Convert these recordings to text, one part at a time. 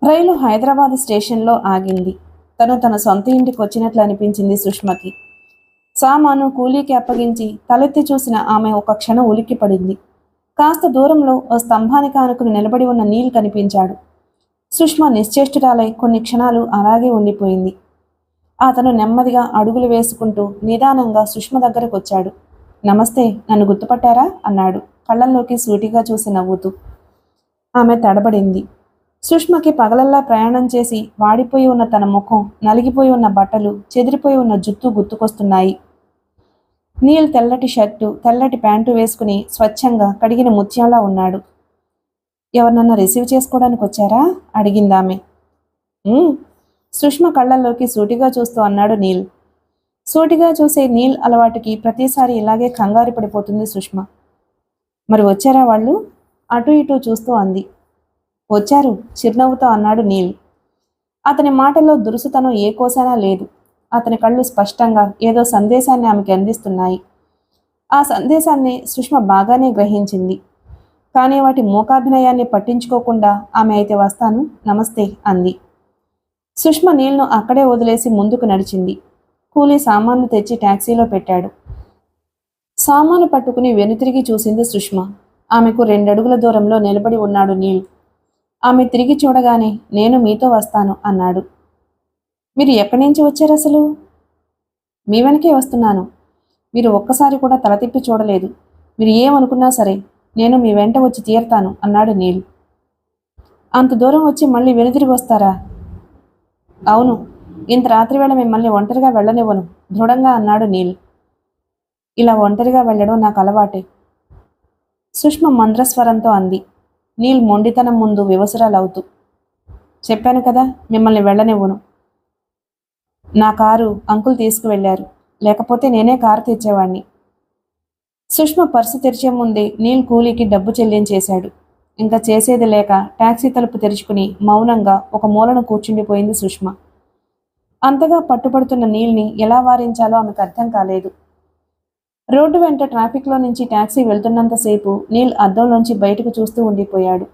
రైలు హైదరాబాద్ స్టేషన్లో ఆగింది. తన సొంత ఇంటికి వచ్చినట్లు అనిపించింది సుష్మకి. సామాను కూలీకి అప్పగించి తలెత్తి చూసిన ఆమె ఒక క్షణం ఉలిక్కిపడింది. కాస్త దూరంలో ఓ స్తంభానికి ఆనుకుని నిలబడి ఉన్న నీల్ కనిపించాడు. సుష్మ నిశ్చేష్టురాలై కొన్ని క్షణాలు అలాగే ఉండిపోయింది. అతను నెమ్మదిగా అడుగులు వేసుకుంటూ నిదానంగా సుష్మ దగ్గరకు వచ్చాడు. నమస్తే, నన్ను గుర్తుపట్టారా అన్నాడు కళ్ళల్లోకి సూటిగా చూసి నవ్వుతూ. ఆమె తడబడింది. సుష్మకి పగలల్లా ప్రయాణం చేసి వాడిపోయి ఉన్న తన ముఖం, నలిగిపోయి ఉన్న బట్టలు, చెదిరిపోయి ఉన్న జుత్తు గుర్తుకొస్తున్నాయి. నీల్ తెల్లటి షర్టు, తెల్లటి ప్యాంటు వేసుకుని స్వచ్ఛంగా కడిగిన ముత్యంలా ఉన్నాడు. ఎవరినన్నా రిసీవ్ చేసుకోవడానికి వచ్చారా అడిగిందామె. సుష్మ కళ్ళల్లోకి సూటిగా చూస్తూ అన్నాడు నీల్. సూటిగా చూసే నీల్ అలవాటుకి ప్రతిసారి ఇలాగే కంగారు పడిపోతుంది సుష్మ. మరి వచ్చారా వాళ్ళు? అటు ఇటు చూస్తూ అంది. వచ్చారు, చిరునవ్వుతో అన్నాడు నీల్. అతని మాటల్లో దురుసుతనం ఏ కోసైనా లేదు. అతని కళ్ళు స్పష్టంగా ఏదో సందేశాన్ని ఆమెకి అందిస్తున్నాయి. ఆ సందేశాన్ని సుష్మ బాగానే గ్రహించింది. కానీ వాటి మూకాభినయాన్ని పట్టించుకోకుండా ఆమె అయితే వస్తాను, నమస్తే అంది. సుష్మ నీల్ను అక్కడే వదిలేసి ముందుకు నడిచింది. కూలీ సామాన్లు తెచ్చి ట్యాక్సీలో పెట్టాడు. సామాను పట్టుకుని వెనుతిరిగి చూసింది సుష్మ. ఆమెకు 2 అడుగుల దూరంలో నిలబడి ఉన్నాడు నీల్. ఆమె తిరిగి చూడగానే నేను మీతో వస్తాను అన్నాడు. మీరు ఎక్కడి నుంచి వచ్చారు అసలు? మీ వెనకే వస్తున్నాను. మీరు ఒక్కసారి కూడా తల తిప్పి చూడలేదు. మీరు ఏమనుకున్నా సరే నేను మీ వెంట వచ్చి తీరతాను అన్నాడు నీల్. అంత దూరం వచ్చి మళ్ళీ వెనుతిరిగి వస్తారా? అవును, ఇంత రాత్రి వేళ మిమ్మల్ని ఒంటరిగా వెళ్ళనివ్వను దృఢంగా అన్నాడు నీల్. ఇలా ఒంటరిగా వెళ్ళడం నాకు అలవాటే, సుష్మ మంద్రస్వరంతో అంది. నీల్ మొండితనం ముందు వివసురాలవుతూ. చెప్పాను కదా, మిమ్మల్ని వెళ్ళనివ్వను. నా కారు అంకుల్ తీసుకువెళ్లారు, లేకపోతే నేనే కారు తెచ్చేవాణ్ణి. సుష్మ పర్సు తెరిచే ముందే నీల్ కూలీకి డబ్బు చెల్లించేశాడు. ఇంకా చేసేది లేక టాక్సీ తలుపు తెరుచుకుని మౌనంగా ఒక మూలను కూర్చుండిపోయింది సుష్మ. అంతగా పట్టుబడుతున్న నీల్ని ఎలా వారించాలో ఆమెకు అర్థం కాలేదు. రోడ్డు వెంట ట్రాఫిక్లో నుంచి టాక్సీ వెళ్తున్నంతసేపు నీల్ అద్దంలోంచి బయటకు చూస్తూ ఉండిపోయాడు.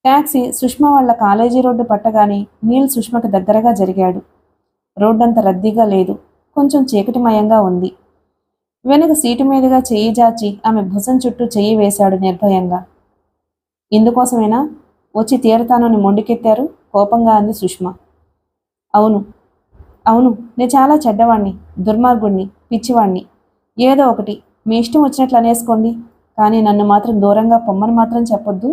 టాక్సీ సుష్మ వాళ్ల కాలేజీ రోడ్డు పట్టగానే నీల్ సుష్మకు దగ్గరగా జరిగాడు. రోడ్డంత రద్దీగా లేదు, కొంచెం చీకటిమయంగా ఉంది. వెనుక సీటు మీదుగా చెయ్యి జాచి ఆమె భుజం చుట్టూ చెయ్యి వేశాడు నిర్భయంగా. ఇందుకోసమేనా వచ్చి తీరతానని మొండికెత్తారు? కోపంగా అంది సుష్మ. అవును అవును, నేను చాలా చెడ్డవాణ్ణి, దుర్మార్గుణ్ణి, పిచ్చివాణ్ణి. ఏదో ఒకటి మీ ఇష్టం వచ్చినట్లు అనేసుకోండి, కానీ నన్ను మాత్రం దూరంగా పొమ్మని మాత్రం చెప్పొద్దు.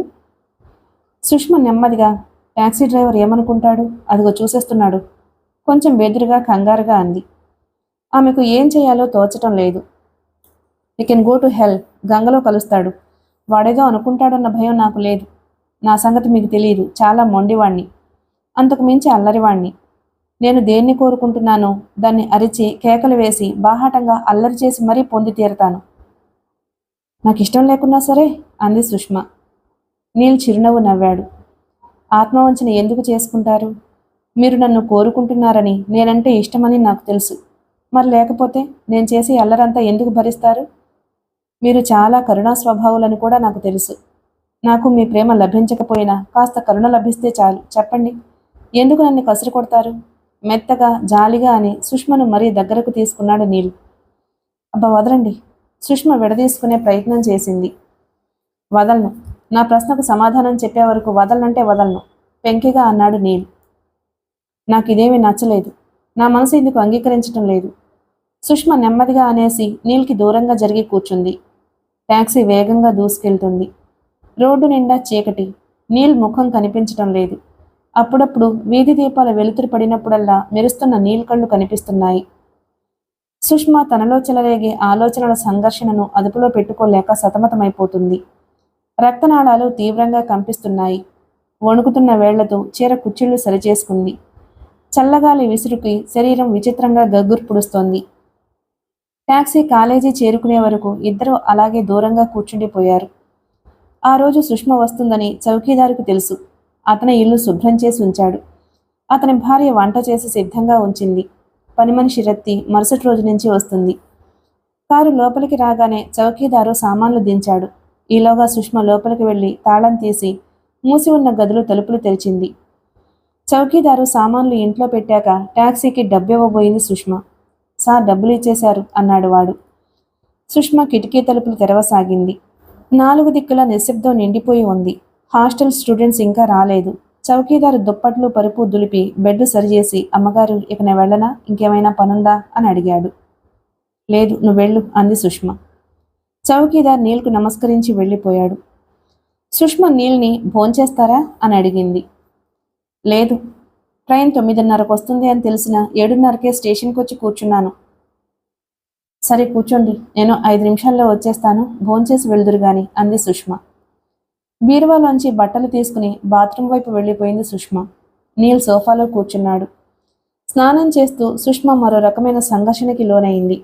సుష్మ నెమ్మదిగా, టాక్సీ డ్రైవర్ ఏమనుకుంటాడు, అదిగో చూసేస్తున్నాడు, కొంచెం బెదురుగా కంగారుగా అంది. ఆమెకు ఏం చేయాలో తోచటం లేదు. You can go to hell, గంగలో కలుస్తాడు. వాడేదో అనుకుంటాడన్న భయం నాకు లేదు. నా సంగతి మీకు తెలియదు, చాలా మొండివాణ్ణి, అంతకు మించి అల్లరివాణ్ణి. నేను దేన్ని కోరుకుంటున్నానో దాన్ని అరిచి కేకలు వేసి బాహాటంగా అల్లరి చేసి మరీ పొంది తీరతాను. నాకు ఇష్టం లేకున్నా సరే అంది సుష్మ. నీల్ చిరునవ్వు నవ్వాడు. ఆత్మవంచన ఎందుకు చేసుకుంటారు? మీరు నన్ను కోరుకుంటున్నారని, నేనంటే ఇష్టమని నాకు తెలుసు. మరి లేకపోతే నేను చేసే అల్లరంతా ఎందుకు భరిస్తారు? మీరు చాలా కరుణా స్వభావులని కూడా నాకు తెలుసు. నాకు మీ ప్రేమ లభించకపోయినా కాస్త కరుణ లభిస్తే చాలు. చెప్పండి, ఎందుకు నన్ను కసురు కొడతారు? మెత్తగా, జాలిగా అని సుష్మను మరీ దగ్గరకు తీసుకున్నాడు నీల్. అబ్బా వదలండి. సుష్మ విడదీసుకునే ప్రయత్నం చేసింది. వదలను. నా ప్రశ్నకు సమాధానం చెప్పే వరకు వదలనంటే వదలను, పెంకిగా అన్నాడు నీల్. నాకు ఇదేమీ నచ్చలేదు. నా మనసు ఇందుకు అంగీకరించటం లేదు. సుష్మ నెమ్మదిగా అనేసి నీల్కి దూరంగా జరిగి కూర్చుంది. టాక్సీ వేగంగా దూసుకెళ్తుంది. రోడ్డు నిండా చీకటి. నీల్ ముఖం కనిపించటం లేదు. అప్పుడప్పుడు వీధి దీపాల వెలుతురు పడినప్పుడల్లా మెరుస్తున్న నీల్ కళ్ళు కనిపిస్తున్నాయి. సుష్మ తనలో చెలరేగే ఆలోచనల సంఘర్షణను అదుపులో పెట్టుకోలేక సతమతమైపోతుంది. రక్తనాళాలు తీవ్రంగా కంపిస్తున్నాయి. వణుకుతున్న వేళ్లతో చీర కుచ్చిళ్లు సరిచేసుకుంది. చల్లగాలి విసురుకి శరీరం విచిత్రంగా గగ్గుర్పుడుస్తోంది. టాక్సీ కాలేజీ చేరుకునే వరకు ఇద్దరూ అలాగే దూరంగా కూర్చుండిపోయారు. ఆ రోజు సుష్మ వస్తుందని చౌకీదారుకు తెలుసు. అతని ఇల్లు శుభ్రం చేసి ఉంచాడు. అతని భార్య వంట చేసి సిద్ధంగా ఉంచింది. పని మనిషి రత్తి మరుసటి రోజు నుంచి వస్తుంది. కారు లోపలికి రాగానే చౌకీదారు సామాన్లు దించాడు. ఈలోగా సుష్మ లోపలికి వెళ్ళి తాళం తీసి మూసి ఉన్న గదులు తలుపులు తెరిచింది. చౌకీదారు సామాన్లు ఇంట్లో పెట్టాక టాక్సీకి డబ్బివ్వబోయింది సుష్మ. సార్ డబ్బులు ఇచ్చేశారు అన్నాడు వాడు. సుష్మ కిటికీ తలుపులు తెరవసాగింది. 4 దిక్కుల నిశ్శబ్దం నిండిపోయి ఉంది. హాస్టల్ స్టూడెంట్స్ ఇంకా రాలేదు. చౌకీదారు దుప్పట్లు పరుపు దులిపి బెడ్ సరిచేసి, అమ్మగారు ఇక నేను వెళ్ళనా, ఇంకేమైనా పనుందా అని అడిగాడు. లేదు, నువ్వు వెళ్ళు అంది సుష్మ. చౌకీదార్ నీల్కు నమస్కరించి వెళ్ళిపోయాడు. సుష్మ నీల్ని భోంచేస్తారా అని అడిగింది. లేదు, ట్రైన్ 9:30కు వస్తుంది అని తెలిసిన 7:30కే స్టేషన్కి వచ్చి కూర్చున్నాను. సరే కూర్చోండి, నేను 5 నిమిషాల్లో వచ్చేస్తాను, భోంచేసి వెళ్దురు గాని అంది సుష్మ. బీరువాలోంచి బట్టలు తీసుకుని బాత్రూం వైపు వెళ్ళిపోయింది సుష్మ. నీల్ సోఫాలో కూర్చున్నాడు. స్నానం చేస్తూ సుష్మ మరో రకమైన సంఘర్షణకి లోనైంది.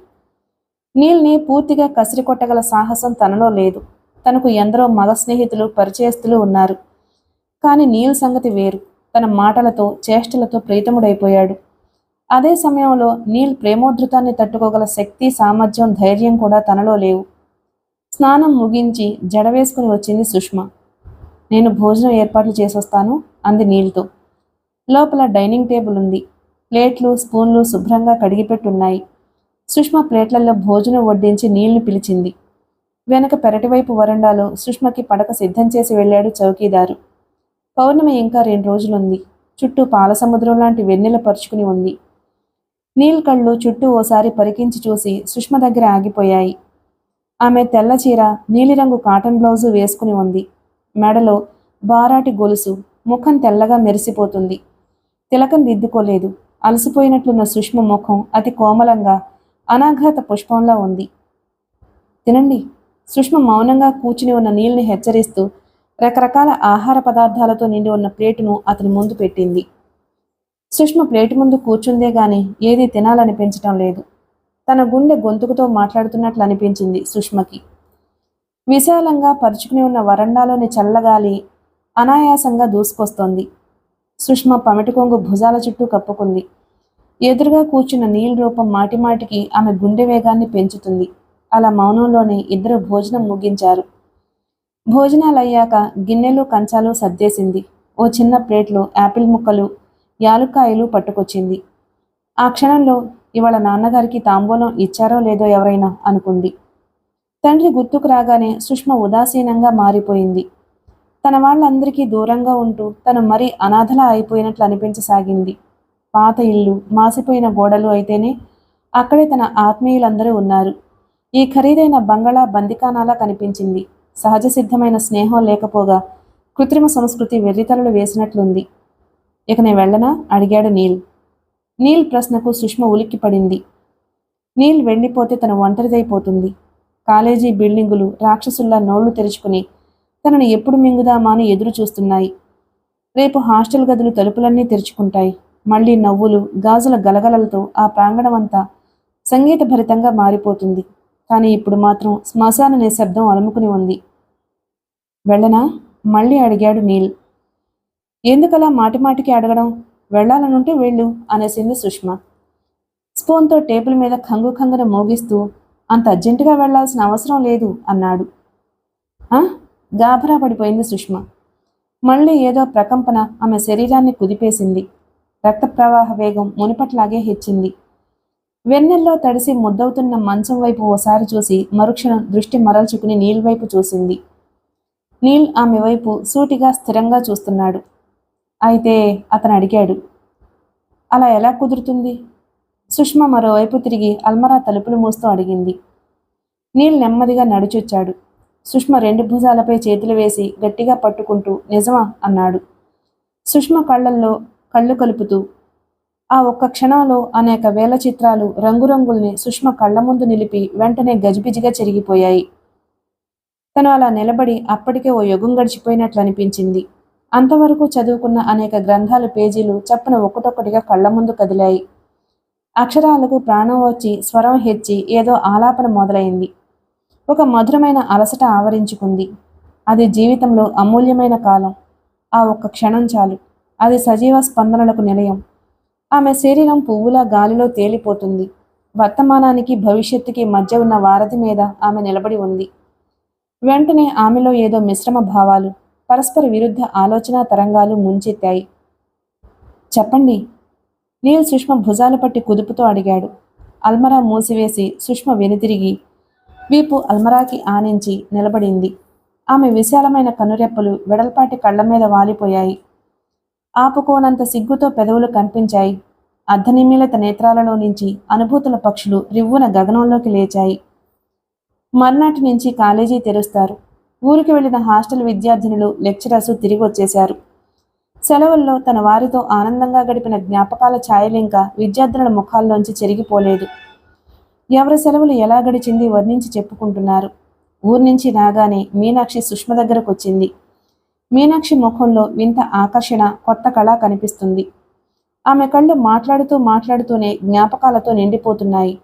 నీల్ని పూర్తిగా కసిరి కొట్టగల సాహసం తనలో లేదు. తనకు ఎందరో మగ స్నేహితులు పరిచయస్తులు ఉన్నారు. కానీ నీల్ సంగతి వేరు. తన మాటలతో చేష్టలతో ప్రీతముడైపోయాడు. అదే సమయంలో నీల్ ప్రేమోద్ధృతాన్ని తట్టుకోగల శక్తి, సామర్థ్యం, ధైర్యం కూడా తనలో లేవు. స్నానం ముగించి జడవేసుకుని వచ్చింది సుష్మ. నేను భోజనం ఏర్పాట్లు చేసొస్తాను అంది నీల్తో. లోపల డైనింగ్ టేబుల్ ఉంది. ప్లేట్లు, స్పూన్లు శుభ్రంగా కడిగిపెట్టున్నాయి. సుష్మ ప్లేట్లలో భోజనం వడ్డించి నీల్ని పిలిచింది. వెనక పెరటివైపు వరండాలో సుష్మకి పడక సిద్ధం చేసి వెళ్ళాడు చౌకీదారు. పౌర్ణమి ఇంకా 2 రోజులుంది. చుట్టూ పాల సముద్రం లాంటి వెన్నెల పరుచుకుని ఉంది. నీల్ కళ్ళు చుట్టూ ఓసారి పరికించి చూసి సుష్మ దగ్గర ఆగిపోయాయి. ఆమె తెల్ల చీర, నీలిరంగు కాటన్ బ్లౌజు వేసుకుని ఉంది. మెడలో బారాటి గొలుసు, ముఖం తెల్లగా మెరిసిపోతుంది. తిలకం దిద్దుకోలేదు. అలసిపోయినట్లున్న సుష్మ ముఖం అతి కోమలంగా అనాఘాత పుష్పంలా ఉంది. తినండి. సుష్మ మౌనంగా కూర్చుని ఉన్న నీల్ని హెచ్చరిస్తూ రకరకాల ఆహార పదార్థాలతో నిండి ఉన్న ప్లేటును అతని ముందు పెట్టింది. సుష్మ ప్లేటు ముందు కూర్చుందే గాని ఏదీ తినాలనిపించటం లేదు. తన గుండె గొంతుకుతో మాట్లాడుతున్నట్లు అనిపించింది సుష్మకి. విశాలంగా పరుచుకుని ఉన్న వరండాలోని చల్లగాలి అనాయాసంగా దూసుకొస్తోంది. సుష్మ పమిటి కొంగు భుజాల చుట్టూ కప్పుకుంది. ఎదురుగా కూర్చున్న నీల్ రూపం మాటిమాటికి ఆమె గుండె వేగాన్ని పెంచుతుంది. అలా మౌనంలోనే ఇద్దరు భోజనం ముగించారు. భోజనాలయ్యాక గిన్నెలు, కంచాలు సర్దేసింది. ఓ చిన్న ప్లేట్లో యాపిల్ ముక్కలు, యాలుక్కాయలు పట్టుకొచ్చింది. ఆ క్షణంలో ఇవాళ నాన్నగారికి తాంబూలం ఇచ్చారో లేదో ఎవరైనా అనుకుంది. తండ్రి గుర్తుకు రాగానే సుష్మ ఉదాసీనంగా మారిపోయింది. తన వాళ్ళందరికీ దూరంగా ఉంటూ తను మరీ అనాథలా అయిపోయినట్లు అనిపించసాగింది. పాత ఇల్లు, మాసిపోయిన గోడలు అయితేనే అక్కడే తన ఆత్మీయులందరూ ఉన్నారు. ఈ ఖరీదైన బంగళా బందికానాలా కనిపించింది. సహజ సిద్ధమైన స్నేహం లేకపోగా కృత్రిమ సంస్కృతి వెర్రితలలు వేసినట్లుంది. ఇక నేను వెళ్ళనా అడిగాడు నీల్. నీల్ ప్రశ్నకు సుష్మ ఉలిక్కిపడింది. నీల్ వెళ్ళిపోతే తను ఒంటరిదైపోతుంది. కాలేజీ బిల్డింగులు రాక్షసుల్లా నోళ్లు తెరుచుకుని తనను ఎప్పుడు మింగుదామా అని ఎదురు చూస్తున్నాయి. రేపు హాస్టల్ గదులు తలుపులన్నీ తెరుచుకుంటాయి. మళ్లీ నవ్వులు, గాజుల గలగలలతో ఆ ప్రాంగణమంతా సంగీతభరితంగా మారిపోతుంది. కానీ ఇప్పుడు మాత్రం శ్మశాన నిశ్శబ్దం అలుముకుని ఉంది. వెళ్ళనా మళ్ళీ అడిగాడు నీల్. ఎందుకలా మాటిమాటికి అడగడం? వెళ్లాలనుంటే వెళ్ళు అనేసింది సుష్మ. స్పూన్తో టేబుల్ మీద ఖంగు ఖంగున మోగిస్తూ అంత అర్జెంటుగా వెళ్లాల్సిన అవసరం లేదు అన్నాడు. గాభరా పడిపోయింది సుష్మ. మళ్ళీ ఏదో ప్రకంపన ఆమె శరీరాన్ని కుదిపేసింది. రక్త ప్రవాహ వేగం మునిపట్లాగే హెచ్చింది. వెన్నెల్లో తడిసి ముద్దవుతున్న మంచం వైపు ఓసారి చూసి మరుక్షణం దృష్టి మరల్చుకుని నీల్ వైపు చూసింది. నీల్ ఆమె వైపు సూటిగా స్థిరంగా చూస్తున్నాడు. అయితే అతను అడిగాడు, అలా ఎలా కుదురుతుంది? సుష్మ మరోవైపు తిరిగి అల్మరా తలుపులు మూస్తూ అడిగింది. నీల్ నెమ్మదిగా నడిచొచ్చాడు. సుష్మ 2 భుజాలపై చేతులు వేసి గట్టిగా పట్టుకుంటూ నిజమా అన్నాడు. సుష్మ కళ్ళల్లో కళ్ళు కలుపుతూ ఆ ఒక్క క్షణంలో అనేక వేల చిత్రాలు, రంగురంగుల్ని సుష్మ కళ్ళ ముందు నిలిపి వెంటనే గజిబిజిగా చెరిగిపోయాయి. తను అలా నిలబడి అప్పటికే ఓ యుగం గడిచిపోయినట్లు అనిపించింది. అంతవరకు చదువుకున్న అనేక గ్రంథాలు పేజీలు చప్పున ఒక్కటొక్కటిగా కళ్ళ ముందు కదిలాయి. అక్షరాలకు ప్రాణం వచ్చి స్వరం హెచ్చి ఏదో ఆలాపన మొదలైంది. ఒక మధురమైన అలసట ఆవరించుకుంది. అది జీవితంలో అమూల్యమైన కాలం. ఆ ఒక్క క్షణం చాలు. అది సజీవ స్పందనలకు నిలయం. ఆమె శరీరం పువ్వులా గాలిలో తేలిపోతుంది. వర్తమానానికి భవిష్యత్తుకి మధ్య ఉన్న వారధి మీద ఆమె నిలబడి ఉంది. వెంటనే ఆమెలో ఏదో మిశ్రమ భావాలు, పరస్పర విరుద్ధ ఆలోచనా తరంగాలు ముంచెత్తాయి. చెప్పండి. నీల్ సుష్మ భుజాలు పట్టి కుదుపుతూ అడిగాడు. అల్మరా మూసివేసి సుష్మ వెనుతిరిగి వీపు అల్మరాకి ఆనించి నిలబడింది. ఆమె విశాలమైన కనురెప్పలు వెడల్పాటి కళ్ల మీద వాలిపోయాయి. ఆపుకోనంత సిగ్గుతో పెదవులు కనిపించాయి. అర్ధనిమీలిత నేత్రాలలో నుంచి అనుభూతుల పక్షులు రివ్వున గగనంలోకి లేచాయి. మర్నాటి నుంచి కాలేజీ తెరుస్తారు. ఊరికి వెళ్లిన హాస్టల్ విద్యార్థినులు, లెక్చరర్సు తిరిగి వచ్చేశారు. సెలవుల్లో తన వారితో ఆనందంగా గడిపిన జ్ఞాపకాల ఛాయలింకా విద్యార్థుల ముఖాల్లోంచి చెరిగిపోలేదు. ఎవరి సెలవులు ఎలా గడిచింది వర్ణించి చెప్పుకుంటున్నారు. ఊరి నుంచి రాగానే మీనాక్షి సుష్మ దగ్గరకు వచ్చింది. మీనాక్షి ముఖంలో వింత ఆకర్షణ, కొత్త కళ కనిపిస్తుంది. ఆమె కళ్ళు మాట్లాడుతూనే జ్ఞాపకాలతో నిండిపోతున్నాయి.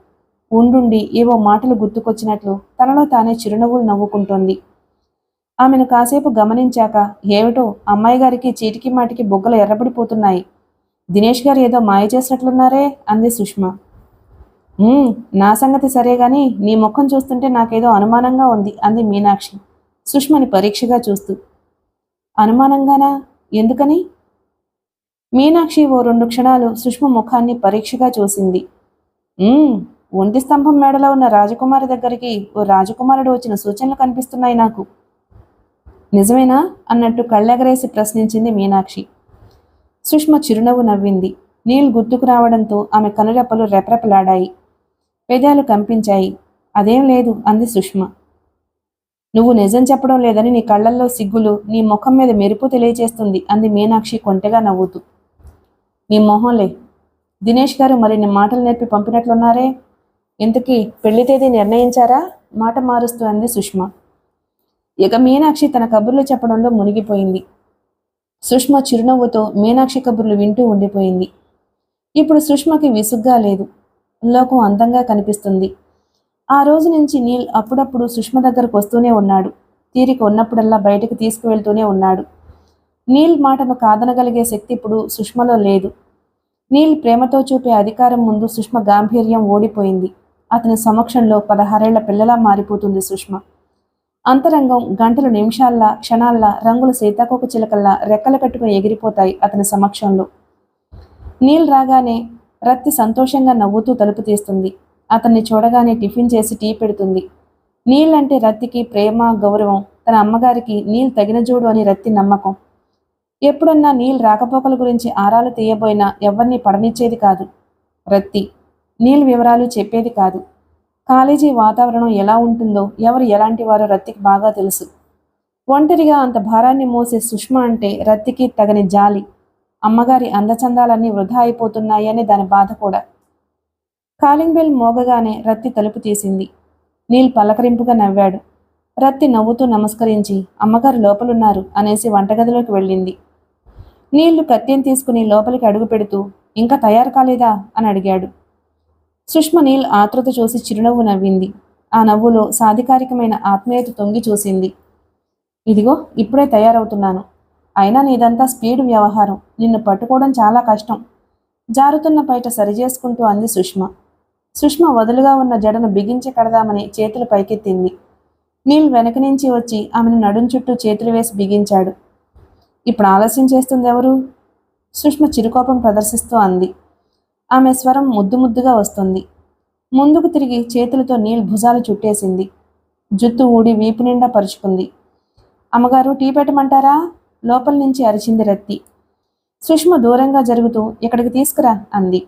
ఉండుండి ఏవో మాటలు గుర్తుకొచ్చినట్లు తనలో తానే చిరునవ్వులు నవ్వుకుంటోంది. ఆమెను కాసేపు గమనించాక, ఏమిటో అమ్మాయి గారికి చీటికి మాటికి బొగ్గలు ఎర్రబడిపోతున్నాయి. దినేష్ గారు ఏదో మాయ చేసినట్లున్నారే అంది సుష్మ. నా సంగతి సరే గాని నీ ముఖం చూస్తుంటే నాకేదో అనుమానంగా ఉంది అంది మీనాక్షి సుష్మని పరీక్షగా చూస్తూ. అనుమానంగానా? ఎందుకని? మీనాక్షి ఓ 2 క్షణాలు సుష్మ ముఖాన్ని పరీక్షగా చూసింది. ఒంటి స్తంభం మేడలో ఉన్న రాజకుమారి దగ్గరికి ఓ రాజకుమారుడు వచ్చిన సూచనలు కనిపిస్తున్నాయి నాకు. నిజమేనా అన్నట్టు కళ్ళెగరేసి ప్రశ్నించింది మీనాక్షి. సుష్మ చిరునవ్వు నవ్వింది. నీల్ గుర్తుకు రావడంతో ఆమె కనురెప్పలు రెపరెపలాడాయి. పెదాలు కంపించాయి. అదేం లేదు అంది సుష్మ. నువ్వు నిజం చెప్పడం లేదని నీ కళ్ళల్లో సిగ్గులు, నీ ముఖం మీద మెరుపు తెలియచేస్తుంది అంది మీనాక్షి కొంటెగా నవ్వుతూ. నీ మొహంలే. దినేష్ గారు మరిన్ని మాటలు నేర్పి పంపినట్లున్నారే. ఇంతకీ పెళ్లి తేదీ నిర్ణయించారా? మాట మారుస్తూ అంది సుష్మ. ఇక మీనాక్షి తన కబుర్లు చెప్పడంలో మునిగిపోయింది. సుష్మ చిరునవ్వుతో మీనాక్షి కబుర్లు వింటూ ఉండిపోయింది. ఇప్పుడు సుష్మకి విసుగ్గా లేదు. లోకం అందంగా కనిపిస్తుంది. ఆ రోజు నుంచి నీల్ అప్పుడప్పుడు సుష్మ దగ్గరకు వస్తూనే ఉన్నాడు. తీరిక ఉన్నప్పుడల్లా బయటకు తీసుకువెళ్తూనే ఉన్నాడు. నీల్ మాటను కాదనగలిగే శక్తి ఇప్పుడు సుష్మలో లేదు. నీల్ ప్రేమతో చూపే అధికారం ముందు సుష్మ గాంభీర్యం ఓడిపోయింది. అతని సమక్షంలో 16 ఏళ్ల పిల్లలా మారిపోతుంది సుష్మ. అంతరంగం గంటలు నిమిషాల్లా, క్షణాల్లా, రంగుల సీతాకోక చిలకల్లా రెక్కలు కట్టుకుని ఎగిరిపోతాయి అతని సమక్షంలో. నీల్ రాగానే రత్తి సంతోషంగా నవ్వుతూ తలుపు తీస్తుంది. అతన్ని చూడగానే టిఫిన్ చేసి టీ పెడుతుంది. నీల్ అంటే రత్తికి ప్రేమ, గౌరవం. తన అమ్మగారికి నీల్ తగిన జోడు అని రత్తి నమ్మకం. ఎప్పుడన్నా నీల్ రాకపోకల గురించి ఆరాలు తీయబోయినా ఎవరిని పడనిచ్చేది కాదు రత్తి. నీల్ వివరాలు చెప్పేది కాదు. కాలేజీ వాతావరణం ఎలా ఉంటుందో, ఎవరు ఎలాంటి వారో రత్తికి బాగా తెలుసు. ఒంటరిగా అంత భారాన్ని మోసే సుష్మ అంటే రత్తికి తగని జాలి. అమ్మగారి అందచందాలన్నీ వృధా అయిపోతున్నాయని దాని బాధ కూడా. కాలింగ్ బెల్ మోగగానే రత్తి తలుపు తీసింది. నీల్ పలకరింపుగా నవ్వాడు. రత్తి నవ్వుతూ నమస్కరించి అమ్మగారు లోపలున్నారు అనేసి వంటగదిలోకి వెళ్ళింది. నీళ్లు కత్తిని తీసుకుని లోపలికి అడుగు పెడుతూ ఇంకా తయారు కాలేదా అని అడిగాడు. సుష్మ నీల్ ఆతృత చూసి చిరునవ్వు నవ్వింది. ఆ నవ్వులో సాధికారికమైన ఆత్మీయత తొంగి చూసింది. ఇదిగో ఇప్పుడే తయారవుతున్నాను. అయినా నీదంతా స్పీడ్ వ్యవహారం. నిన్ను పట్టుకోవడం చాలా కష్టం. జారుతున్న పైట సరిచేసుకుంటూ అంది సుష్మ. సుష్మ వదులుగా ఉన్న జడను బిగించి కడదామని చేతులు పైకెత్తింది. నీల్ వెనక నుంచి వచ్చి ఆమెను నడుం చుట్టూ చేతులు వేసి బిగించాడు. ఇప్పుడు ఆలస్యం చేస్తుంది ఎవరు? సుష్మ చిరుకోపం ప్రదర్శిస్తూ అంది. ఆమె స్వరం ముద్దుగా వస్తుంది. ముందుకు తిరిగి చేతులతో నీల్ భుజాలు చుట్టేసింది. జుత్తు ఊడి వీపు నిండా పరుచుకుంది. అమ్మగారు టీ పెట్టమంటారా? లోపల నుంచి అరిచింది రత్తి. సుష్మ దూరంగా జరుగుతూ ఇక్కడికి తీసుకురా అంది.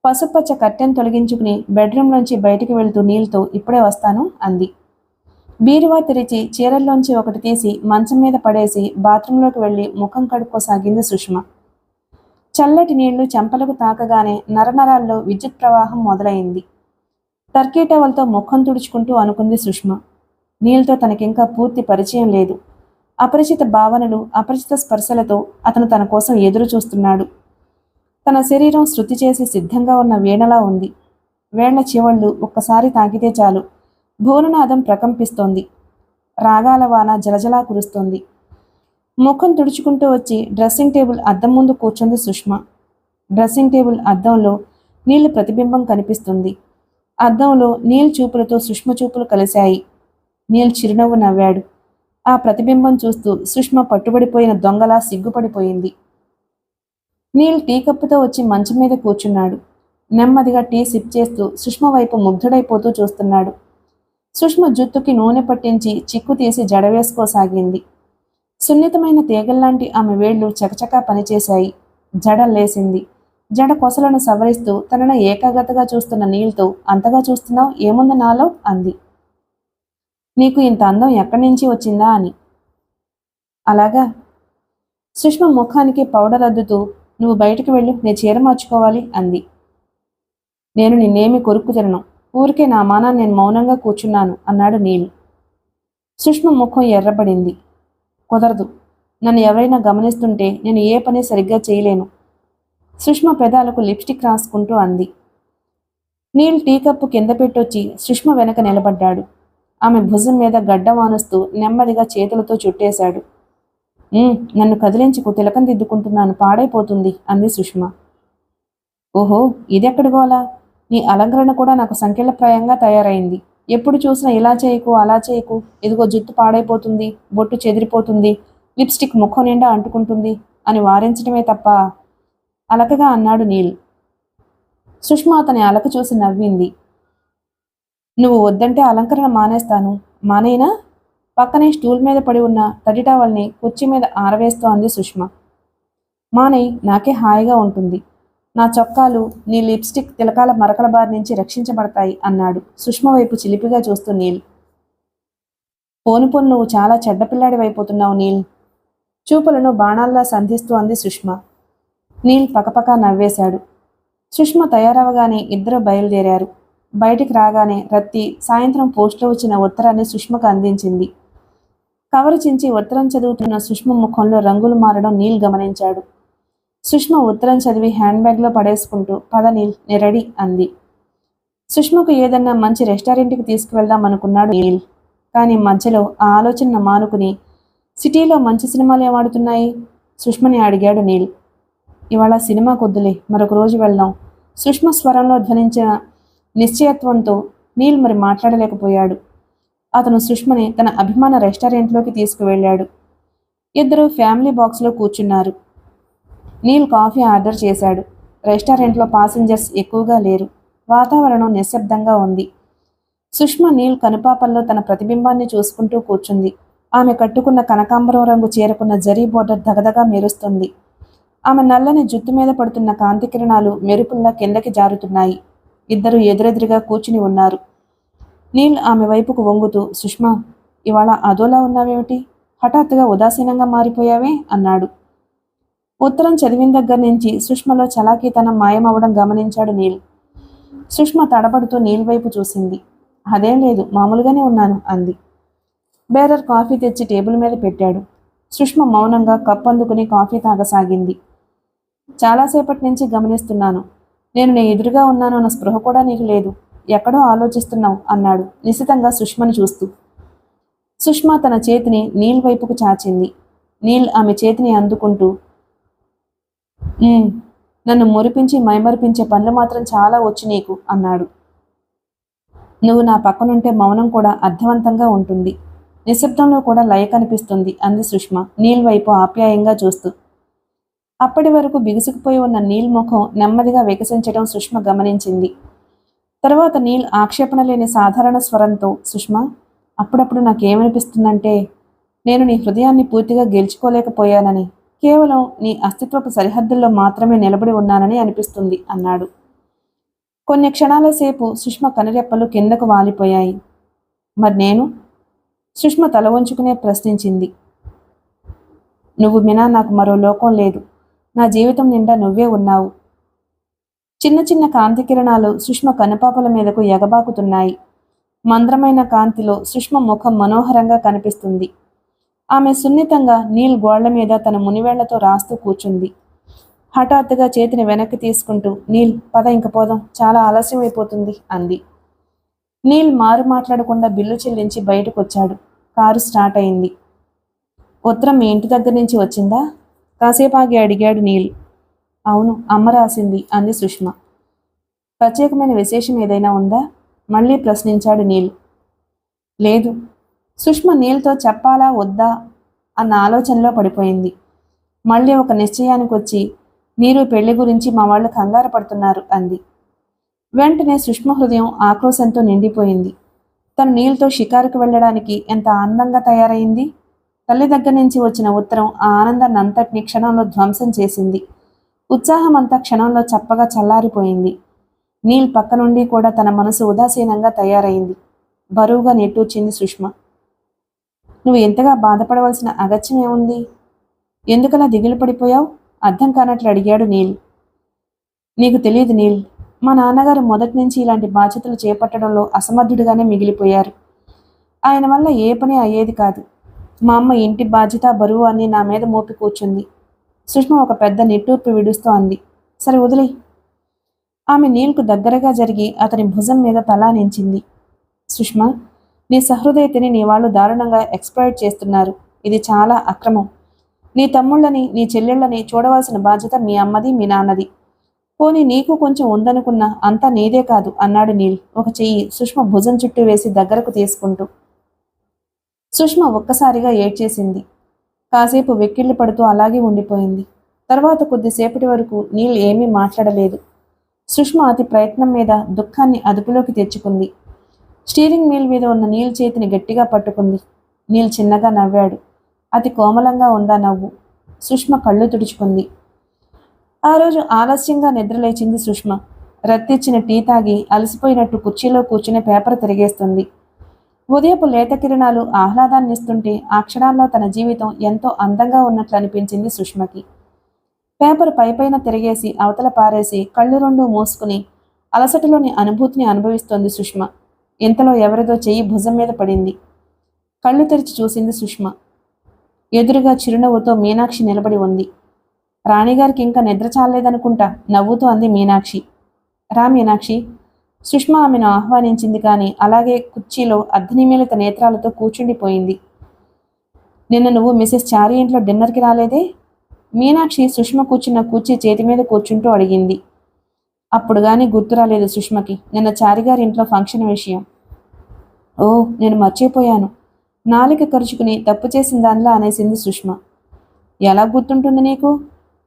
పసుపచ్చ కట్టెను తొలగించుకుని బెడ్రూమ్లోంచి బయటికి వెళ్తూ నీల్తో ఇప్పుడే వస్తాను అంది. బీరువా తెరిచి చీరల్లోంచి ఒకటి తీసి మంచం మీద పడేసి బాత్రూంలోకి వెళ్లి ముఖం కడుక్కోసాగింది సుష్మ. చల్లటి నీళ్లు చెంపలకు తాకగానే నరనరాల్లో విద్యుత్ ప్రవాహం మొదలైంది. టర్కీ టవల్తో ముఖం తుడుచుకుంటూ అనుకుంది సుష్మ. నీల్తో తనకింకా పూర్తి పరిచయం లేదు. అపరిచిత భావనలు, అపరిచిత స్పర్శలతో అతను తన కోసం ఎదురు చూస్తున్నాడు. తన శరీరం శృతి చేసి సిద్ధంగా ఉన్న వీణలా ఉంది. వేళ్ల చివళ్ళు ఒక్కసారి తాకితే చాలు భువననాదం ప్రకంపిస్తోంది. రాగాల వాన జలజలా కురుస్తోంది. ముఖం తుడుచుకుంటూ వచ్చి డ్రెస్సింగ్ టేబుల్ అద్దం ముందు కూర్చుంది సుష్మ. డ్రెస్సింగ్ టేబుల్ అద్దంలో నీళ్ల ప్రతిబింబం కనిపిస్తుంది. అద్దంలో నీల్ చూపులతో సుష్మ చూపులు కలిశాయి. నీల్ చిరునవ్వు నవ్వాడు. ఆ ప్రతిబింబం చూస్తూ సుష్మ పట్టుబడిపోయిన దొంగలా సిగ్గుపడిపోయింది. నీల్ టీ కప్పుతో వచ్చి మంచం మీద కూర్చున్నాడు. నెమ్మదిగా టీ సిప్ చేస్తూ సుష్మ వైపు ముగ్ధుడైపోతూ చూస్తున్నాడు. సుష్మ జుత్తుకి నూనె పట్టించి చిక్కు తీసి జడవేసుకోసాగింది. సున్నితమైన తీగల్లాంటి ఆమె వేళ్లు చకచకా పనిచేశాయి. జడ లేసింది. జడ కొసలను సవరిస్తూ తనను ఏకాగ్రతగా చూస్తున్న నీల్తో, అంతగా చూస్తున్నావు, ఏముంది నాలో అంది. నీకు ఇంత అందం ఎక్కడి నుంచి వచ్చిందా అని. అలాగా? సుష్మ ముఖానికి పౌడర్ అద్దుతూ, నువ్వు బయటికి వెళ్ళు, నేను చీర మార్చుకోవాలి అంది. నేను నిన్నేమి కొరుక్కు తినను. ఊరికే నా మానాన్ని నేను మౌనంగా కూర్చున్నాను అన్నాడు నీల్. సుష్మ ముఖం ఎర్రబడింది. కుదరదు. నన్ను ఎవరైనా గమనిస్తుంటే నేను ఏ పని సరిగ్గా చేయలేను. సుష్మ పెదాలకు లిప్స్టిక్ రాసుకుంటూ అంది. నీల్ టీ కప్పు కింద పెట్టొచ్చి సుష్మ వెనక నిలబడ్డాడు. ఆమె భుజం మీద గడ్డ వానుస్తూ నెమ్మదిగా చేతులతో చుట్టేశాడు. నన్ను కదిలించుకు, తిలకం దిద్దుకుంటున్నాను, పాడైపోతుంది అంది సుష్మ. ఓహో, ఇదెక్కడి గోలా? నీ అలంకరణ కూడా నాకు సంకీర్ణప్రాయంగా తయారైంది. ఎప్పుడు చూసినా ఇలా చేయకు, అలా చేయకు, ఇదిగో జుట్టు పాడైపోతుంది, బొట్టు చెదిరిపోతుంది, లిప్స్టిక్ ముఖం నిండా అంటుకుంటుంది అని వారించడమే తప్ప అలకగా అన్నాడు నీల్. సుష్మ అతని అలక చూసి నవ్వింది. నువ్వు వద్దంటే అలంకరణ మానేస్తాను. మానేనా? పక్కనే స్టూల్ మీద పడి ఉన్న తడి టవల్ని కుర్చీ మీద ఆరవేస్తూ అంది సుష్మ. మానేయ్, నాకే హాయిగా ఉంటుంది. నా చొక్కాలు నీ లిప్స్టిక్ తిలకాల మరకల బారి నుంచి రక్షించబడతాయి అన్నాడు సుష్మ వైపు చిలిపిగా చూస్తూ నీల్. పోను పోను నువ్వు చాలా చెడ్డపిల్లాడివైపోతున్నావు నీల్. చూపులను బాణాల్లా సంధిస్తూ అంది సుష్మ. నీల్ పకపకా నవ్వేశాడు. సుష్మ తయారవగానే ఇద్దరు బయలుదేరారు. బయటికి రాగానే రత్తి సాయంత్రం పోస్టులో వచ్చిన ఉత్తరాన్ని సుష్మకు అందించింది. కవరు చించి ఉత్తరం చదువుతున్న సుష్మ ముఖంలో రంగులు మారడం నీల్ గమనించాడు. సుష్మ ఉత్తరం చదివి హ్యాండ్ బ్యాగ్లో పడేసుకుంటూ, పద నీల్, నే రెడీ అంది. సుష్మకు ఏదన్నా మంచి రెస్టారెంట్కి తీసుకువెళ్దాం అనుకున్నాడు నీల్. కానీ మధ్యలో ఆ ఆలోచన మానుకుని, సిటీలో మంచి సినిమాలు ఏమాడుతున్నాయి? సుష్మని అడిగాడు నీల్. ఇవాళ సినిమా కొద్దులే, మరొక రోజు వెళ్దాం. సుష్మ స్వరంలో ధ్వనించిన నిశ్చయత్వంతో నీల్ మరి మాట్లాడలేకపోయాడు. అతను సుష్మని తన అభిమాన రెస్టారెంట్లోకి తీసుకువెళ్ళాడు. ఇద్దరు ఫ్యామిలీ బాక్స్లో కూర్చున్నారు. నీల్ కాఫీ ఆర్డర్ చేశాడు. రెస్టారెంట్లో పాసింజర్స్ ఎక్కువగా లేరు. వాతావరణం నిశ్శబ్దంగా ఉంది. సుష్మ నీల్ కనుపాపల్లో తన ప్రతిబింబాన్ని చూసుకుంటూ కూర్చుంది. ఆమె కట్టుకున్న కనకాంబరం రంగు చీరకున్న జరీ బోర్డర్ దగదగా మెరుస్తుంది. ఆమె నల్లని జుట్టు మీద పడుతున్న కాంతి కిరణాలు మెరుపుల్లా కిందకి జారుతున్నాయి. ఇద్దరు ఎదురెదురుగా కూర్చుని ఉన్నారు. నీల్ ఆమె వైపుకు వంగుతూ, సుష్మా, ఇవాళ అదోలా ఉన్నావేమిటి? హఠాత్తుగా ఉదాసీనంగా మారిపోయావే అన్నాడు. ఉత్తరం చదివిన దగ్గర నుంచి సుష్మలో చలాకీతనం మాయమవడం గమనించాడు నీల్. సుష్మ తడబడుతూ నీల్ వైపు చూసింది. అదేం లేదు, మామూలుగానే ఉన్నాను అంది. బేరర్ కాఫీ తెచ్చి టేబుల్ మీద పెట్టాడు. సుష్మ మౌనంగా కప్ అందుకుని కాఫీ తాగసాగింది. చాలాసేపటి నుంచి గమనిస్తున్నాను. నేను నీ ఎదురుగా ఉన్నాను అన్న స్పృహ కూడా నీకు లేదు. ఎక్కడో ఆలోచిస్తున్నావు అన్నాడు నిశితంగా సుష్మను చూస్తూ. సుష్మ తన చేతిని నీల్ వైపుకు చాచింది. నీల్ ఆమె చేతిని అందుకుంటూ, నన్ను మురిపించి మైమరిపించే పనులు మాత్రం చాలా వచ్చు నీకు అన్నాడు. నువ్వు నా పక్కనుంటే మౌనం కూడా అర్థవంతంగా ఉంటుంది, నిశ్శబ్దంలో కూడా లయ కనిపిస్తుంది అంది సుష్మ నీల్ వైపు ఆప్యాయంగా చూస్తూ. అప్పటి వరకు బిగుసుకుపోయి ఉన్న నీల్ ముఖం నెమ్మదిగా వికసించడం సుష్మ గమనించింది. తర్వాత నీల్ ఆక్షేపణ లేని సాధారణ స్వరంతో, సుష్మ, అప్పుడప్పుడు నాకేమనిపిస్తుందంటే నేను నీ హృదయాన్ని పూర్తిగా గెలుచుకోలేకపోయానని, కేవలం నీ అస్తిత్వపు సరిహద్దుల్లో మాత్రమే నిలబడి ఉన్నానని అనిపిస్తుంది అన్నాడు. కొన్ని క్షణాల సేపు సుష్మ కనురెప్పలు కిందకు వాలిపోయాయి. మరి నేను? సుష్మ తల వంచుకునే ప్రశ్నించింది. నువ్వు మినా నాకు మరో లోకం లేదు. నా జీవితం నిండా నువ్వే ఉన్నావు. చిన్న చిన్న కాంతి కిరణాలు సుష్మ కనుపాపల మీదకు ఎగబాకుతున్నాయి. మంద్రమైన కాంతిలో సుష్మ ముఖం మనోహరంగా కనిపిస్తుంది. ఆమె సున్నితంగా నీల్ గోళ్ల మీద తన మునివేళ్లతో రాస్తూ కూర్చుంది. హఠాత్తుగా చేతిని వెనక్కి తీసుకుంటూ, నీల్, పద ఇంక పోదాం, చాలా ఆలస్యం అయిపోతుంది అంది. నీల్ మారు మాట్లాడకుండా బిల్లు చెల్లించి బయటకొచ్చాడు. కారు స్టార్ట్ అయింది. ఉత్తరం మీ ఇంటి దగ్గర నుంచి వచ్చిందా? కాసేపు ఆగి అడిగాడు నీల్. అవును, అమ్మ రాసింది అంది సుష్మ. ప్రత్యేకమైన విశేషం ఏదైనా ఉందా? మళ్ళీ ప్రశ్నించాడు నీల్. లేదు. సుష్మ నీల్తో చెప్పాలా వద్దా అన్న ఆలోచనలో పడిపోయింది. మళ్ళీ ఒక నిశ్చయానికి వచ్చి, నీరు పెళ్లి గురించి మా వాళ్ళు కంగారు పడుతున్నారు అంది. వెంటనే సుష్మ హృదయం ఆక్రోశంతో నిండిపోయింది. తను నీల్తో షికారుకు వెళ్ళడానికి ఎంత ఆనందంగా తయారైంది. తల్లి దగ్గర నుంచి వచ్చిన ఉత్తరం ఆ ఆనందాన్ని అంతటిని క్షణంలో ధ్వంసం చేసింది. ఉత్సాహం అంతా క్షణంలో చప్పగా చల్లారిపోయింది. నీల్ పక్క నుండి కూడా తన మనసు ఉదాసీనంగా తయారైంది. బరువుగా నెట్టూర్చింది సుష్మ. నువ్వు ఎంతగా బాధపడవలసిన అగత్యం ఏముంది? ఎందుకలా దిగులు పడిపోయావు? అర్థం కానట్లు అడిగాడు నీల్. నీకు తెలియదు నీల్, మా నాన్నగారు మొదటి నుంచి ఇలాంటి బాధ్యతలు చేపట్టడంలో అసమర్థుడిగానే మిగిలిపోయారు. ఆయన వల్ల ఏ పని అయ్యేది కాదు. మా అమ్మ ఇంటి బాధ్యత బరువు అని నా మీద మోపి కూర్చుంది. సుష్మ ఒక పెద్ద నిట్టూర్పు విడుస్తూ అంది. సరే వదిలే. ఆమె నీల్కు దగ్గరగా జరిగి అతని భుజం మీద తలానించింది. సుష్మ, నీ సహృదయతని నీ వాళ్ళు దారుణంగా ఎక్స్‌ప్లాయిట్ చేస్తున్నారు. ఇది చాలా అక్రమం. నీ తమ్ముళ్ళని నీ చెల్లెళ్ళని చూడవలసిన బాధ్యత మీ అమ్మది మీ నాన్నది. పోనీ నీకు కొంచెం ఉందనుకున్నా అంతా నీదే కాదు అన్నాడు నీల్ ఒక చెయ్యి సుష్మ భుజం చుట్టూ వేసి దగ్గరకు తీసుకుంటూ. సుష్మ ఒక్కసారిగా ఏడ్చేసింది. కాసేపు వెక్కిళ్ళు పడుతూ అలాగే ఉండిపోయింది. తర్వాత కొద్దిసేపటి వరకు నీల్ ఏమీ మాట్లాడలేదు. సుష్మ అతి ప్రయత్నం మీద దుఃఖాన్ని అదుపులోకి తెచ్చుకుంది. స్టీరింగ్ వీల్ మీద ఉన్న నీల్ చేతిని గట్టిగా పట్టుకుంది. నీల్ చిన్నగా నవ్వాడు. అతి కోమలంగా ఉందా నవ్వు. సుష్మ కళ్ళు తుడుచుకుంది. ఆ రోజు ఆలస్యంగా నిద్రలేచింది సుష్మ. రత్తిచ్చిన టీ తాగి అలసిపోయినట్టు కుర్చీలో కూర్చుని పేపర్ తిరిగేస్తుంది. ఉదయపు లేత కిరణాలు ఆహ్లాదాన్నిస్తుంటే ఆ క్షణాల్లో తన జీవితం ఎంతో అందంగా ఉన్నట్లు అనిపించింది సుష్మకి. పేపర్ పైపైన తిరిగేసి అవతల పారేసి కళ్ళు రెండు మూసుకుని అలసటలోని అనుభూతిని అనుభవిస్తోంది సుష్మ. ఇంతలో ఎవరిదో చెయ్యి భుజం మీద పడింది. కళ్ళు తెరిచి చూసింది సుష్మ. ఎదురుగా చిరునవ్వుతో మీనాక్షి నిలబడి ఉంది. రాణిగారికి ఇంకా నిద్ర చాలేదనుకుంటా నవ్వుతూ అంది మీనాక్షి. రా మీనాక్షి. సుష్మ ఆమెను ఆహ్వానించింది కానీ అలాగే కుర్చీలో అర్ధనిమీలిత నేత్రాలతో కూర్చుండిపోయింది. నిన్న నువ్వు మిసెస్ చారీ ఇంట్లో డిన్నర్కి రాలేదే? మీనాక్షి సుష్మ కూర్చున్న కుర్చీ చేతి మీద కూర్చుంటూ అడిగింది. అప్పుడు గానీ గుర్తు రాలేదు సుష్మకి నిన్న చారిగారి ఇంట్లో ఫంక్షన్ విషయం. ఓ, నేను మర్చిపోయాను. నాలిక కరుచుకుని తప్పు చేసిన దానిలా అనేసింది సుష్మ. ఎలా గుర్తుంటుంది నీకు?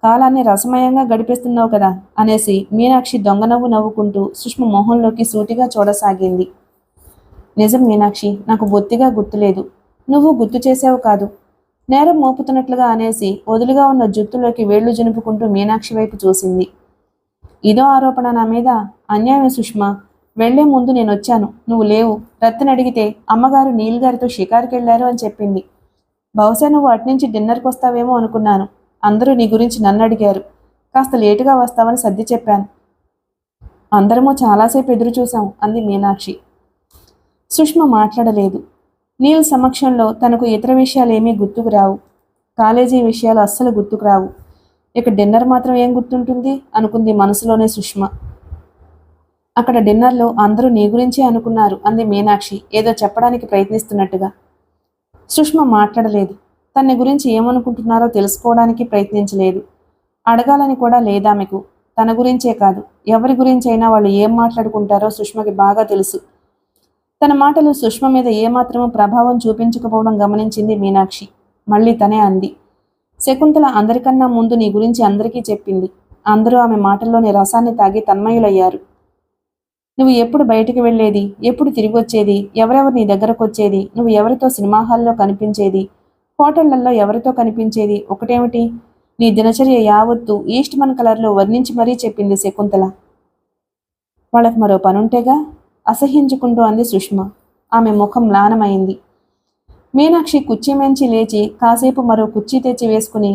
కాలాన్ని రసమయంగా గడిపేస్తున్నావు కదా అనేసి మీనాక్షి దొంగనవ్వు నవ్వుకుంటూ సుష్మ మొహంలోకి సూటిగా చూడసాగింది. నిజం మీనాక్షి, నాకు బొత్తిగా గుర్తులేదు. నువ్వు గుర్తు చేసావు కాదు. నేరం మోపుతున్నట్లుగా అనేసి వదులుగా ఉన్న జుత్తులోకి వేళ్లు జునుపుకుంటూ మీనాక్షి వైపు చూసింది. ఇదో ఆరోపణ నా మీద? అన్యాయం సుష్మ. వెళ్లే ముందు నేనొచ్చాను, నువ్వు లేవు. రత్తని అడిగితే అమ్మగారు నీల్ గారితో షికారుకెళ్లారు అని చెప్పింది. బహుశా నువ్వు అట్నుంచి డిన్నర్కి వస్తావేమో అనుకున్నాను. అందరూ నీ గురించి నన్ను అడిగారు. కాస్త లేటుగా వస్తావని సర్ది చెప్పాను. అందరము చాలాసేపు ఎదురు చూశాం అంది మీనాక్షి. సుష్మ మాట్లాడలేదు. నీల్ సమక్షంలో తనకు ఇతర విషయాలేమీ గుర్తుకు రావు. కాలేజీ విషయాలు అస్సలు గుర్తుకు రావు. ఇక డిన్నర్ మాత్రం ఏం గుర్తుంటుంది అనుకుంది మనసులోనే సుష్మ. అక్కడ డిన్నర్లో అందరూ నీ గురించే అనుకున్నారు అంది మీనాక్షి ఏదో చెప్పడానికి ప్రయత్నిస్తున్నట్టుగా. సుష్మ మాట్లాడలేదు. తన గురించి ఏమనుకుంటున్నారో తెలుసుకోవడానికి ప్రయత్నించలేదు. అడగాలని కూడా లేదామెకు. తన గురించే కాదు, ఎవరి గురించైనా వాళ్ళు ఏం మాట్లాడుకుంటారో సుష్మకి బాగా తెలుసు. తన మాటలు సుష్మ మీద ఏమాత్రమూ ప్రభావం చూపించకపోవడం గమనించింది మీనాక్షి. మళ్ళీ తనే అంది. శకుంతల అందరికన్నా ముందు నీ గురించి అందరికీ చెప్పింది. అందరూ ఆమె మాటల్లోని రసాన్ని తాగి తన్మయులయ్యారు. నువ్వు ఎప్పుడు బయటికి వెళ్ళేది, ఎప్పుడు తిరిగి వచ్చేది, ఎవరెవరు నీ దగ్గరకు వచ్చేది, నువ్వు ఎవరితో సినిమా హాల్లో కనిపించేది, హోటళ్లలో ఎవరితో కనిపించేది, ఒకటేమిటి నీ దినచర్య యావత్తు ఈస్ట్మన్ కలర్లో వర్ణించి మరీ చెప్పింది శకుంతల. వాళ్ళకి మరో పనుంటేగా అసహ్యించుకుంటూ అంది సుష్మ. ఆమె ముఖం మ్లానమైంది. మీనాక్షి కుర్చీ మెంచి లేచి కాసేపు మరో కుర్చీ తెచ్చి వేసుకుని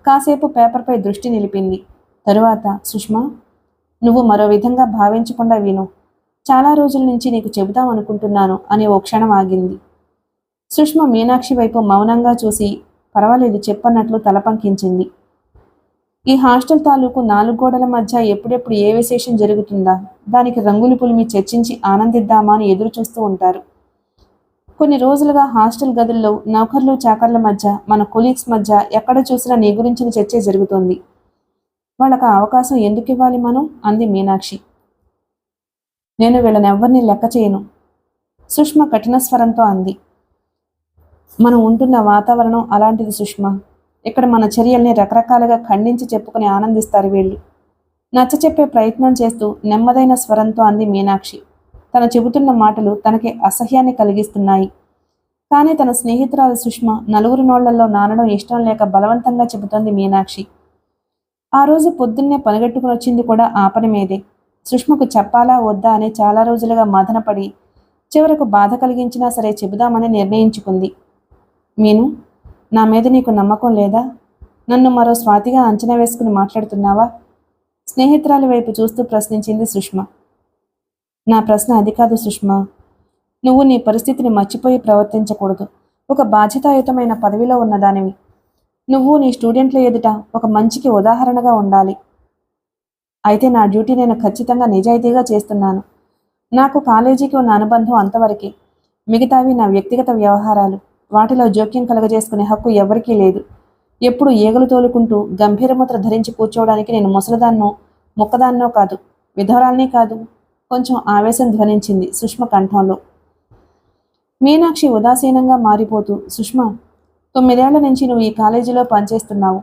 కాసేపు పేపర్పై దృష్టి నిలిపింది. తరువాత సుష్మ, నువ్వు మరో విధంగా భావించకుండా విను. చాలా రోజుల నుంచి నీకు చెబుదామనుకుంటున్నాను అని ఓ క్షణం ఆగింది. సుష్మ మీనాక్షి వైపు మౌనంగా చూసి పర్వాలేదు చెప్పన్నట్లు తలపంకించింది. ఈ హాస్టల్ తాలూకు 4 గోడల మధ్య ఎప్పుడెప్పుడు ఏ విశేషం జరుగుతుందా, దానికి రంగులు పులిమి చర్చించి ఆనందిద్దామా అని ఎదురు చూస్తూ ఉంటారు. కొన్ని రోజులుగా హాస్టల్ గదుల్లో నౌకర్లు చాకర్ల మధ్య, మన కొలీగ్స్ మధ్య ఎక్కడ చూసినా నీ గురించిన చర్చే జరుగుతోంది. వాళ్ళకు అవకాశం ఎందుకు ఇవ్వాలి మనం అంది మీనాక్షి. నేను వీళ్ళనెవ్వరినీ లెక్క చేయను సుష్మ కఠిన స్వరంతో అంది. మనం ఉంటున్న వాతావరణం అలాంటిది సుష్మ. ఇక్కడ మన చర్యల్ని రకరకాలుగా ఖండించి చెప్పుకుని ఆనందిస్తారు వీళ్ళు. నచ్చచెప్పే ప్రయత్నం చేస్తూ నెమ్మదైన స్వరంతో అంది మీనాక్షి. తను చెబుతున్న మాటలు తనకి అసహ్యాన్ని కలిగిస్తున్నాయి. కానీ తన స్నేహితురాలు సుష్మ నలుగురి నోళ్లలో నానడం ఇష్టం లేక బలవంతంగా చెబుతోంది మీనాక్షి. ఆ రోజు పొద్దున్నే పనిగట్టుకుని వచ్చింది కూడా ఆ పని మీదే. సుష్మకు చెప్పాలా వద్దా అని చాలా రోజులుగా మదనపడి చివరకు బాధ కలిగించినా సరే చెబుదామని నిర్ణయించుకుంది. మీను, నా మీద నీకు నమ్మకం లేదా? నన్ను మరో స్వాతిగా అంచనా వేసుకుని మాట్లాడుతున్నావా? స్నేహితురాలి వైపు చూస్తూ ప్రశ్నించింది సుష్మ. నా ప్రశ్న అది కాదు సుష్మ. నువ్వు నీ పరిస్థితిని మర్చిపోయి ప్రవర్తించకూడదు. ఒక బాధ్యతాయుతమైన పదవిలో ఉన్నదానివి. నువ్వు నీ స్టూడెంట్ల ఎదుట ఒక మంచికి ఉదాహరణగా ఉండాలి. అయితే నా డ్యూటీ నేను ఖచ్చితంగా నిజాయితీగా చేస్తున్నాను. నాకు కాలేజీకి ఉన్న అనుబంధం అంతవరకే. మిగతావి నా వ్యక్తిగత వ్యవహారాలు. వాటిలో జోక్యం కలగజేసుకునే హక్కు ఎవరికీ లేదు. ఎప్పుడు ఏగలు తోలుకుంటూ గంభీరముద్ర ధరించి కూర్చోవడానికి నేను ముసలదాన్నో ముక్కదాన్నో కాదు, విధవరాల్ని కాదు. కొంచెం ఆవేశం ధ్వనించింది సుష్మ కంఠంలో. మీనాక్షి ఉదాసీనంగా మారిపోతూ, సుష్మ, 9 ఏళ్ల నుంచి నువ్వు ఈ కాలేజీలో పనిచేస్తున్నావు.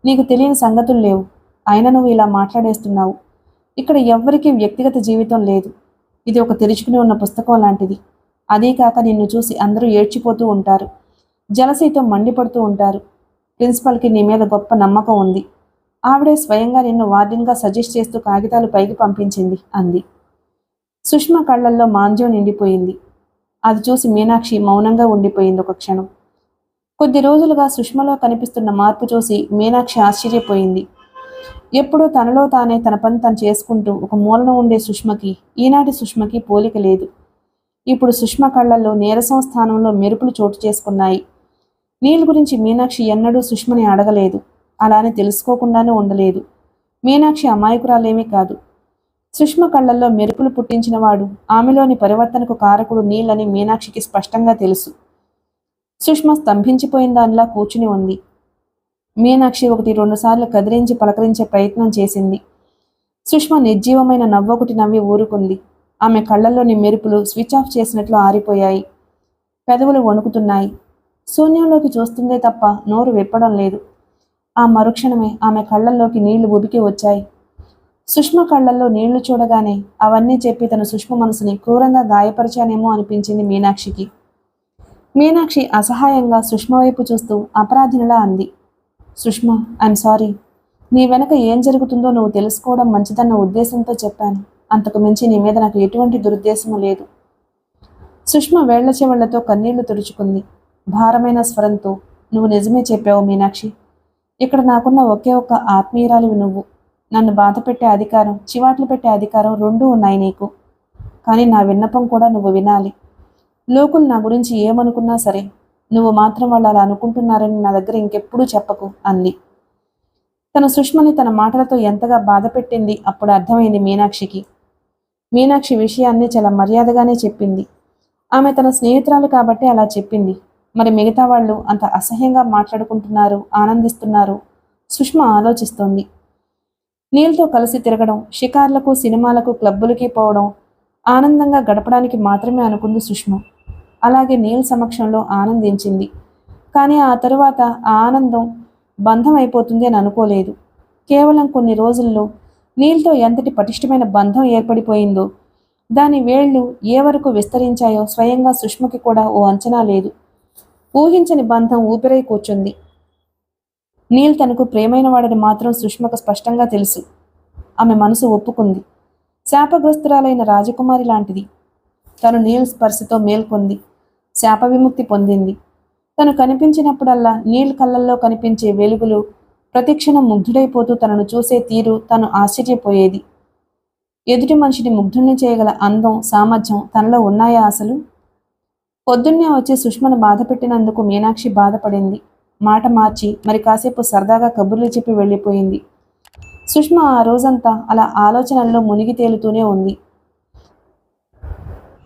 నీకు తెలియని సంగతులు లేవు. అయినా నువ్వు ఇలా మాట్లాడేస్తున్నావు. ఇక్కడ ఎవ్వరికీ వ్యక్తిగత జీవితం లేదు. ఇది ఒక తెరుచుకుని ఉన్న పుస్తకం లాంటిది. అదీ కాక నిన్ను చూసి అందరూ ఏడ్చిపోతూ ఉంటారు. జలసీతో మండిపడుతూ ఉంటారు. ప్రిన్సిపల్కి నీ మీద గొప్ప నమ్మకం ఉంది. ఆవిడే స్వయంగా నిన్ను వార్డెన్గా సజెస్ట్ చేస్తూ కాగితాలు పైకి పంపించింది అంది. సుష్మ కళ్ళల్లో మాంద్యం నిండిపోయింది. అది చూసి మీనాక్షి మౌనంగా ఉండిపోయింది ఒక క్షణం. కొద్ది రోజులుగా సుష్మలో కనిపిస్తున్న మార్పు చూసి మీనాక్షి ఆశ్చర్యపోయింది. ఎప్పుడూ తనలో తానే తన పని తను చేసుకుంటూ ఒక మూలన ఉండే సుష్మకి ఈనాటి సుష్మకి పోలిక లేదు. ఇప్పుడు సుష్మ కళ్ళల్లో నీరసం స్థానంలో మెరుపులు చోటు చేసుకున్నాయి. నీల్ గురించి మీనాక్షి ఎన్నడూ సుష్మని అడగలేదు. అలానే తెలుసుకోకుండానే ఉండలేదు. మీనాక్షి అమాయకురాలేమీ కాదు. సుష్మ కళ్ళల్లో మెరుపులు పుట్టించినవాడు, ఆమెలోని పరివర్తనకు కారకుడు నీల్ అని మీనాక్షికి స్పష్టంగా తెలుసు. సుష్మ స్తంభించిపోయిన దానిలా కూర్చుని ఉంది. మీనాక్షి 1-2 సార్లు కదిలించి పలకరించే ప్రయత్నం చేసింది. సుష్మ నిర్జీవమైన నవ్వొకటి నవ్వి ఊరుకుంది. ఆమె కళ్ళల్లోని మెరుపులు స్విచ్ ఆఫ్ చేసినట్లు ఆరిపోయాయి. పెదవులు వణుకుతున్నాయి. శూన్యంలోకి చూస్తుందే తప్ప నోరు విప్పడం లేదు. ఆ మరుక్షణమే ఆమె కళ్ళల్లోకి నీళ్లు ఉబికి వచ్చాయి. సుష్మ కళ్ళల్లో నీళ్లు చూడగానే అవన్నీ చెప్పి తన సుష్మ మనసుని క్రూరంగా గాయపరిచానేమో అనిపించింది మీనాక్షికి. మీనాక్షి అసహాయంగా సుష్మ వైపు చూస్తూ అపరాధినిలా అంది. Sushma, I'm sorry. నీ వెనక ఏం జరుగుతుందో నువ్వు తెలుసుకోవడం మంచిదన్న ఉద్దేశంతో చెప్పాను. అంతకు మించి నీ మీద నాకు ఎటువంటి దురుద్దేశము లేదు. సుష్మ వేళ్ల చెవుళ్లతో కన్నీళ్లు తుడుచుకుంది. భారమైన స్వరంతో, నువ్వు నిజమే చెప్పావు మీనాక్షి. ఇక్కడ నాకున్న ఒకే ఒక్క ఆత్మీయురాలివి నువ్వు. నన్ను బాధ పెట్టే అధికారం, చివాట్లు పెట్టే అధికారం రెండూ ఉన్నాయి నీకు. కానీ నా విన్నపం కూడా నువ్వు వినాలి. లోకులు నా గురించి ఏమనుకున్నా సరే, నువ్వు మాత్రం వాళ్ళు అలా అనుకుంటున్నారని నా దగ్గర ఇంకెప్పుడూ చెప్పకు అంది. తన సుష్మని తన మాటలతో ఎంతగా బాధ పెట్టింది అప్పుడు అర్థమైంది మీనాక్షికి. మీనాక్షి విషయాన్ని చాలా మర్యాదగానే చెప్పింది. ఆమె తన స్నేహితురాలు కాబట్టి అలా చెప్పింది. మరి మిగతా వాళ్ళు అంత అసహ్యంగా మాట్లాడుకుంటున్నారు, ఆనందిస్తున్నారు. సుష్మ ఆలోచిస్తోంది. నీల్తో కలిసి తిరగడం, షికార్లకు, సినిమాలకు, క్లబ్బులకి పోవడం, ఆనందంగా గడపడానికి మాత్రమే అనుకుంది సుష్మ. అలాగే నీల్ సమక్షంలో ఆనందించింది. కానీ ఆ తరువాత ఆ ఆనందం బంధం అయిపోతుంది అని అనుకోలేదు. కేవలం కొన్ని రోజుల్లో నీల్తో ఎంతటి పటిష్టమైన బంధం ఏర్పడిపోయిందో, దాని వేళ్లు ఏ వరకు విస్తరించాయో స్వయంగా సుష్మకి కూడా ఓ అంచనా లేదు. ఊహించని బంధం ఊపిరై కూర్చుంది. నీల్ తనకు ప్రేమైన వాడని మాత్రం సుష్మకు స్పష్టంగా తెలుసు. ఆమె మనసు ఒప్పుకుంది. శాపగ్రస్తురాలైన రాజకుమారి లాంటిది. తను నీల్ స్పర్శతో మేల్కొంది. శాప విముక్తి పొందింది. తను కనిపించినప్పుడల్లా నీల్ కళ్ళల్లో కనిపించే వెలుగులు ప్రతిక్షణం ముగ్ధుడైపోతూ తనను చూసే తీరు తను ఆశ్చర్యపోయేది. ఎదుటి మనిషిని ముగ్ధుణ్ణి చేయగల అందం, సామర్థ్యం తనలో ఉన్నాయా అసలు? పొద్దున్నే వచ్చి సుష్మను బాధ పెట్టినందుకు మీనాక్షి బాధపడింది. మాట మార్చి మరి కాసేపు సరదాగా కబుర్లు చెప్పి వెళ్ళిపోయింది. సుష్మ ఆ రోజంతా అలా ఆలోచనల్లో మునిగి తేలుతూనే ఉంది.